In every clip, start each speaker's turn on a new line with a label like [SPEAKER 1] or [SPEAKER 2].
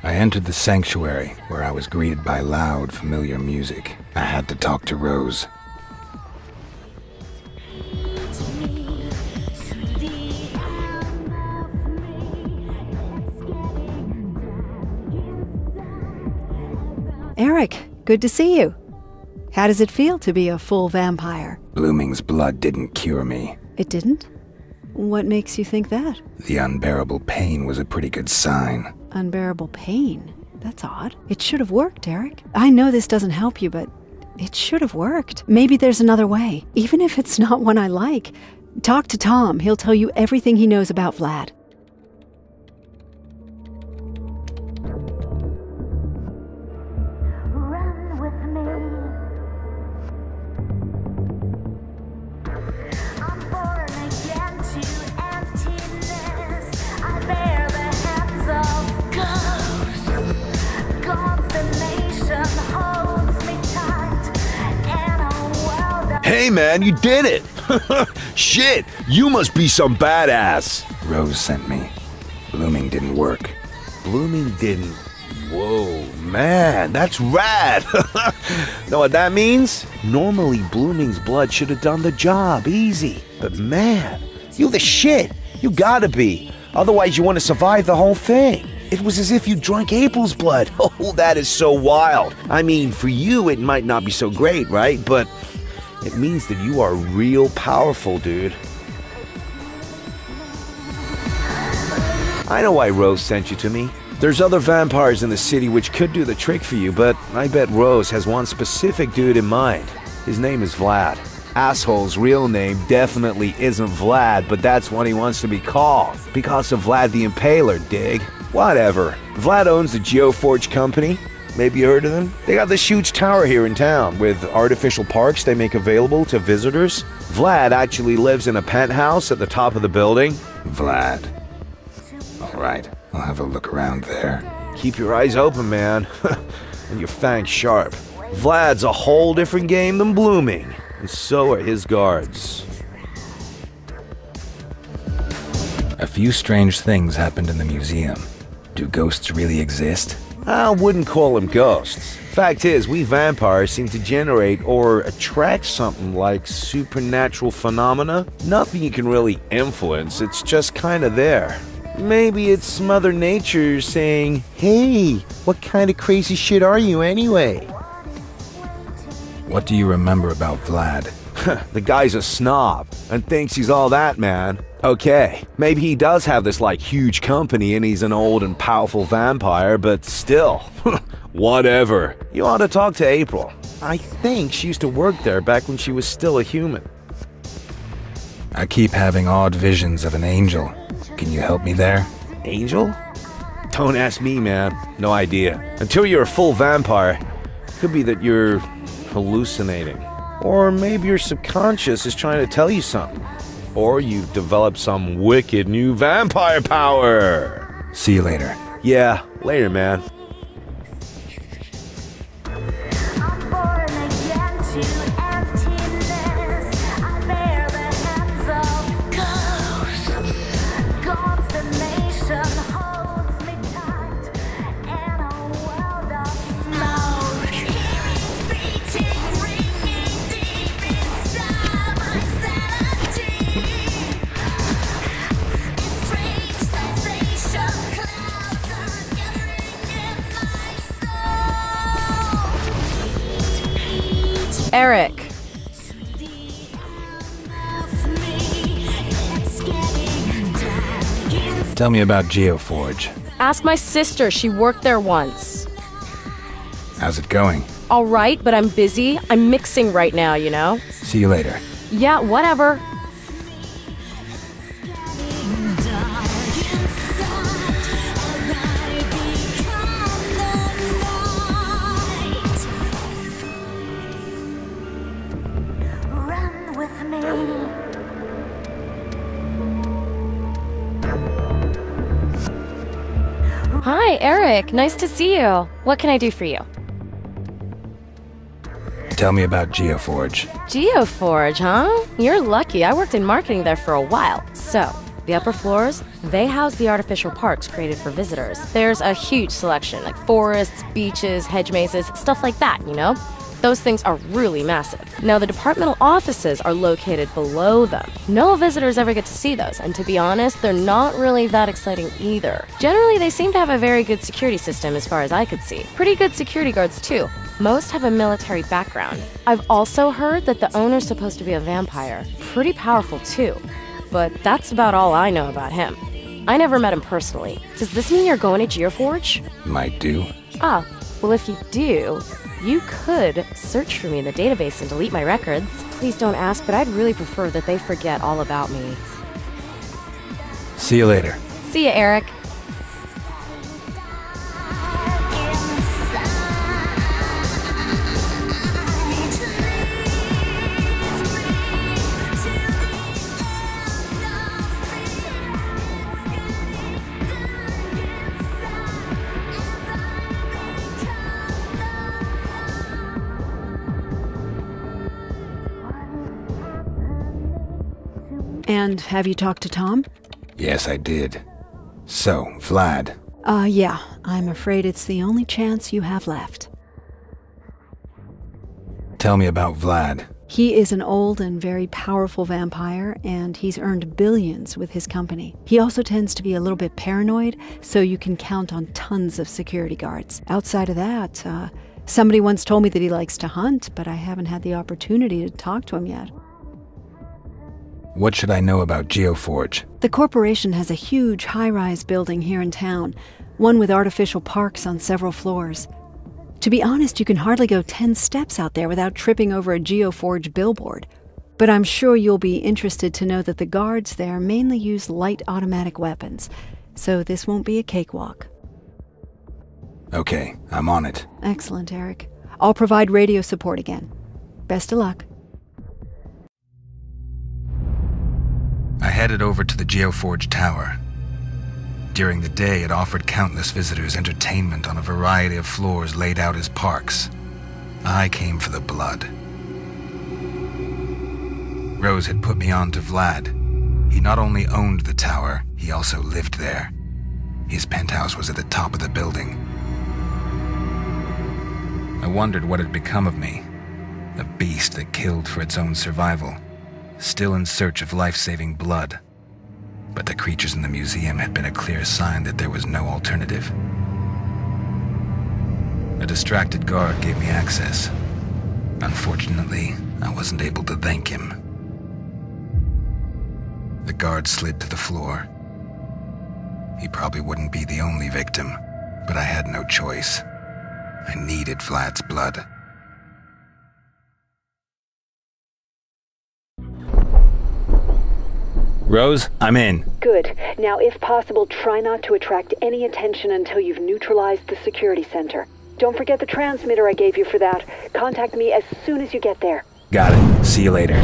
[SPEAKER 1] I entered the sanctuary, where I was greeted by loud, familiar music. I had to talk to Rose.
[SPEAKER 2] Eric, good to see you. How does it feel to be a full vampire?
[SPEAKER 1] Blooming's blood didn't cure me.
[SPEAKER 2] It didn't? What makes you think that?
[SPEAKER 1] The unbearable pain was a pretty good sign.
[SPEAKER 2] Unbearable pain? That's odd. It should have worked, Eric. I know this doesn't help you, but it should have worked. Maybe there's another way, even if it's not one I like. Talk to Tom. He'll tell you everything he knows about Vlad.
[SPEAKER 3] Hey man, you did it! Shit, you must be some badass!
[SPEAKER 1] Rose sent me. Blooming didn't work.
[SPEAKER 3] Blooming didn't? Whoa, man, that's rad! Know what that means? Normally Blooming's blood should have done the job, easy. But man, you the shit! You gotta be. Otherwise you wouldn't survive the whole thing. It was as if you drank April's blood. Oh, that is so wild. I mean, for you it might not be so great, right? But it means that you are real powerful, dude. I know why Rose sent you to me. There's other vampires in the city which could do the trick for you, but I bet Rose has one specific dude in mind. His name is Vlad. Asshole's real name definitely isn't Vlad, but that's what he wants to be called. Because of Vlad the Impaler, dig? Whatever. Vlad owns the Geoforge company. Maybe you heard of them? They got this huge tower here in town with artificial parks they make available to visitors. Vlad actually lives in a penthouse at the top of the building.
[SPEAKER 1] Vlad. Alright, I'll have a look around there.
[SPEAKER 3] Keep your eyes open, man. And your fangs sharp. Vlad's a whole different game than Blooming. And so are his guards.
[SPEAKER 1] A few strange things happened in the museum. Do ghosts really exist?
[SPEAKER 3] I wouldn't call them ghosts. Fact is, we vampires seem to generate or attract something like supernatural phenomena. Nothing you can really influence, it's just kinda there. Maybe it's Mother Nature saying, hey, what kind of crazy shit are you anyway?
[SPEAKER 1] What do you remember about Vlad?
[SPEAKER 3] The guy's a snob and thinks he's all that, man. Okay, maybe he does have this like huge company and he's an old and powerful vampire, but still, whatever. You ought to talk to April. I think she used to work there back when she was still a human.
[SPEAKER 1] I keep having odd visions of an angel. Can you help me there?
[SPEAKER 3] Angel? Don't ask me, man. No idea. Until you're a full vampire, could be that you're hallucinating. Or maybe your subconscious is trying to tell you something. Or you've developed some wicked new vampire power.
[SPEAKER 1] See you later.
[SPEAKER 3] Yeah, later, man.
[SPEAKER 4] Eric.
[SPEAKER 1] Tell me about Geoforge.
[SPEAKER 4] Ask my sister, she worked there once.
[SPEAKER 1] How's it going?
[SPEAKER 4] All right, but I'm busy. I'm mixing right now, you know?
[SPEAKER 1] See you later.
[SPEAKER 4] Yeah, whatever. Hi, Eric. Nice to see you. What can I do for you?
[SPEAKER 1] Tell me about Geoforge.
[SPEAKER 4] Geoforge, huh? You're lucky. I worked in marketing there for a while. So, The upper floors, they house the artificial parks created for visitors. There's a huge selection, like forests, beaches, hedge mazes, stuff like that, you know? Those things are really massive. Now, the departmental offices are located below them. No visitors ever get to see those, and to be honest, they're not really that exciting either. Generally, they seem to have a very good security system as far as I could see. Pretty good security guards, too. Most have a military background. I've also heard that the owner's supposed to be a vampire. Pretty powerful, too. But that's about all I know about him. I never met him personally. Does this mean you're going to Geoforge?
[SPEAKER 1] Might do.
[SPEAKER 4] Ah, well, if you do, you could search for me in the database and delete my records. Please don't ask, but I'd really prefer that they forget all about me.
[SPEAKER 1] See you later.
[SPEAKER 4] See ya, Eric.
[SPEAKER 2] And have you talked to Tom?
[SPEAKER 1] Yes, I did. So, Vlad.
[SPEAKER 2] Yeah. I'm afraid it's the only chance you have left.
[SPEAKER 1] Tell me about Vlad.
[SPEAKER 2] He is an old and very powerful vampire, and he's earned billions with his company. He also tends to be a little bit paranoid, so you can count on tons of security guards. Outside of that, somebody once told me that he likes to hunt, but I haven't had the opportunity to talk to him yet.
[SPEAKER 1] What should I know about Geoforge?
[SPEAKER 2] The corporation has a huge high-rise building here in town, one with artificial parks on several floors. To be honest, you can hardly go 10 steps out there without tripping over a Geoforge billboard. But I'm sure you'll be interested to know that the guards there mainly use light automatic weapons, so this won't be a cakewalk.
[SPEAKER 1] Okay, I'm on it.
[SPEAKER 2] Excellent, Eric. I'll provide radio support again. Best of luck.
[SPEAKER 1] I headed over to the Geoforge Tower. During the day, it offered countless visitors entertainment on a variety of floors laid out as parks. I came for the blood. Rose had put me on to Vlad. He not only owned the tower, he also lived there. His penthouse was at the top of the building. I wondered what had become of me, a beast that killed for its own survival, still in search of life-saving blood. But the creatures in the museum had been a clear sign that there was no alternative. A distracted guard gave me access. Unfortunately, I wasn't able to thank him. The guard slid to the floor. He probably wouldn't be the only victim, but I had no choice. I needed Vlad's blood. Rose, I'm in.
[SPEAKER 2] Good. Now, if possible, try not to attract any attention until you've neutralized the security center. Don't forget the transmitter I gave you for that. Contact me as soon as you get there.
[SPEAKER 1] Got it. See you later.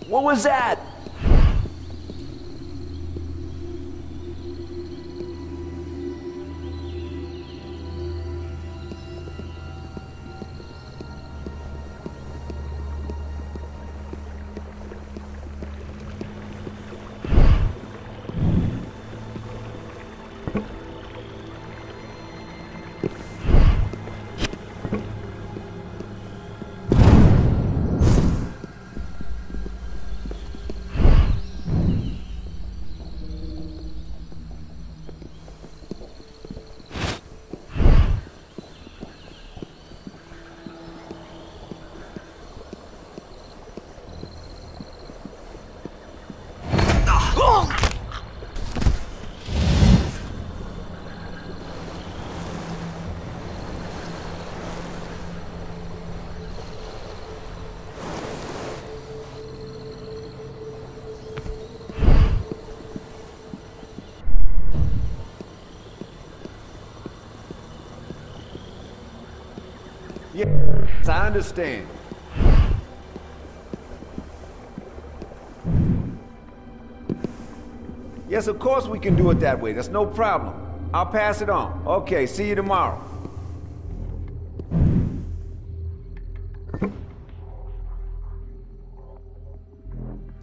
[SPEAKER 3] What was that? Yes, I understand. Yes, of course we can do it that way. That's no problem. I'll pass it on. Okay, see you tomorrow.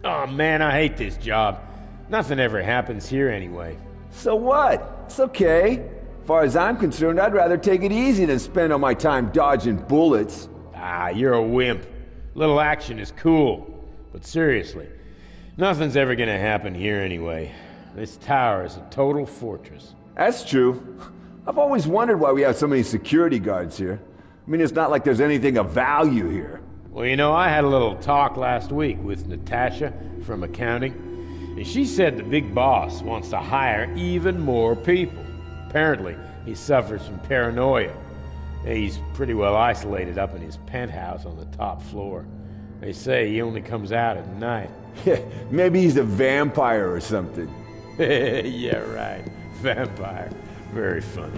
[SPEAKER 5] Oh man, I hate this job. Nothing ever happens here anyway.
[SPEAKER 3] So what? It's okay. As far as I'm concerned, I'd rather take it easy than spend all my time dodging bullets.
[SPEAKER 5] Ah, you're a wimp. Little action is cool. But seriously, nothing's ever gonna happen here anyway. This tower is a total fortress.
[SPEAKER 3] That's true. I've always wondered why we have so many security guards here. I mean, it's not like there's anything of value here.
[SPEAKER 5] Well, you know, I had a little talk last week with Natasha from accounting, and she said the big boss wants to hire even more people. Apparently, he suffers from paranoia. He's pretty well isolated up in his penthouse on the top floor. They say he only comes out at night.
[SPEAKER 3] Yeah, maybe he's a vampire or something.
[SPEAKER 5] Yeah, right. Vampire. Very funny.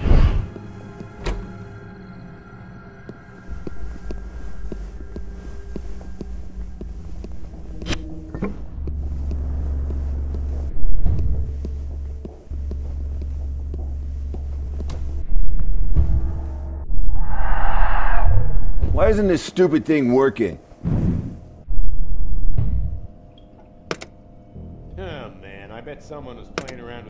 [SPEAKER 3] Why isn't this stupid thing working?
[SPEAKER 5] Oh man, I bet someone was playing around with